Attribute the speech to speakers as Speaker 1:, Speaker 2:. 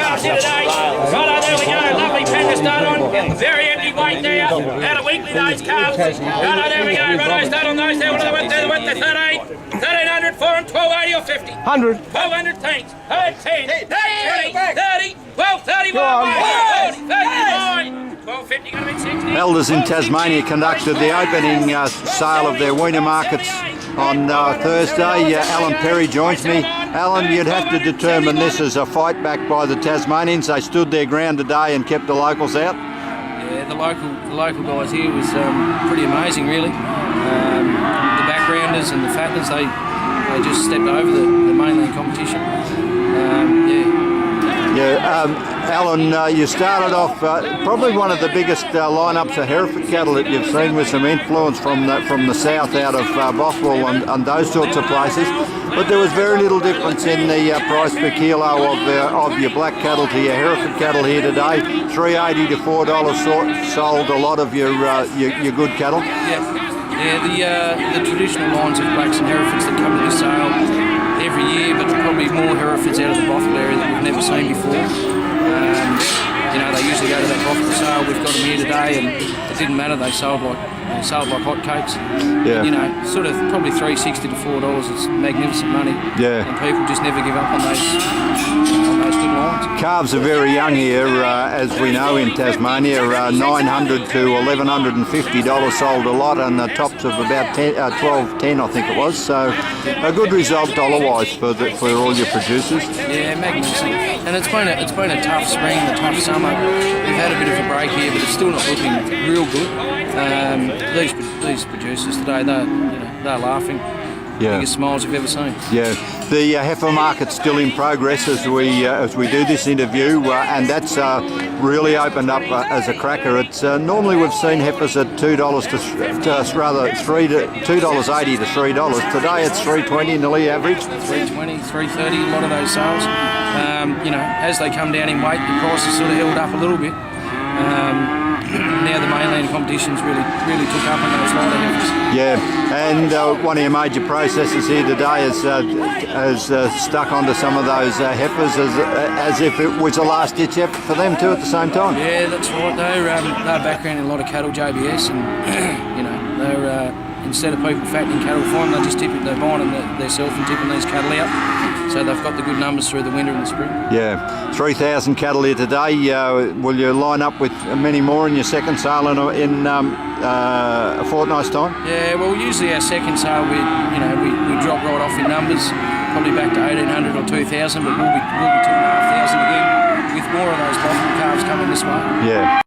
Speaker 1: calves here today. Righto, there we go. Lovely pen to start on. Very empty weight there. Out of weekly those calves. Righto, there we go. Righto, start on those there. What are the width? They're 13. 1300 for them. 1280 or 50. 100. 1200 thanks. 10, 30, 12, 31, 40, 39. 1250 going to be 60.
Speaker 2: Elders in Tasmania conducted the opening sale of their weaner markets on Thursday. Alan Perry joins me. Alan, you'd have to determine this as a fight back by the Tasmanians. They stood their ground today and kept the locals out.
Speaker 3: Yeah, the local guys here was pretty amazing, really. The backgrounders and the fatners, they just stepped over the mainland competition.
Speaker 2: Alan, you started off probably one of the biggest lineups of Hereford cattle that you've seen, with some influence from the south out of Bothwell and those sorts of places. But there was very little difference in the price per kilo of your black cattle to your Hereford cattle here today. $3.80 to $4 sold a lot of your good cattle.
Speaker 3: Yeah, the traditional lines of blacks and Herefords that come to this sale every year, but probably more Herefords out of the Bothwell area that we've never seen before. They usually go to that Bothwell sale. We've got them here today, and it didn't matter. They sold like hotcakes.
Speaker 2: Yeah.
Speaker 3: Sort of probably $3.60 to $4. It's magnificent money.
Speaker 2: Yeah.
Speaker 3: And people just never give up on those good lines.
Speaker 2: Calves are very young here, as we know in Tasmania. $900 to $1,150 sold a lot, and the tops of about $12.10, I think it was. So a good result dollar-wise for all your producers.
Speaker 3: Yeah, magnificent. And it's been a tough spring, a tough summer. We've had a bit of a break here, but it's still not looking real good. These producers today, they're laughing.
Speaker 2: Yeah.
Speaker 3: Biggest smiles you've ever seen.
Speaker 2: Yeah, the heifer market's still in progress as we do this interview, and that's really opened up as a cracker. It's normally we've seen heifers at $2 to rather $2.80 to $3. Today it's $3.20 nearly average.
Speaker 3: $3.20, $3.30. A lot of those sales. As they come down in weight, the prices sort of held up a little bit. Now the mainland competitions really took up on those lighter heifers.
Speaker 2: Yeah, and one of your major processors here today has stuck onto some of those heifers as if it was a last-ditch effort for them too at the same time.
Speaker 3: Yeah, that's right. They're background in a lot of cattle JBS, and they're instead of people fattening cattle for them, they're buying them themselves and tipping these cattle out. So they've got the good numbers through the winter and the spring.
Speaker 2: Yeah, 3,000 cattle here today. Will you line up with many more in your second sale in a fortnight's time?
Speaker 3: Yeah, well, usually our second sale we drop right off in numbers, probably back to 1,800 or 2,000, but we'll be 2,500 again with more of those Bothwell calves coming this way.
Speaker 2: Yeah.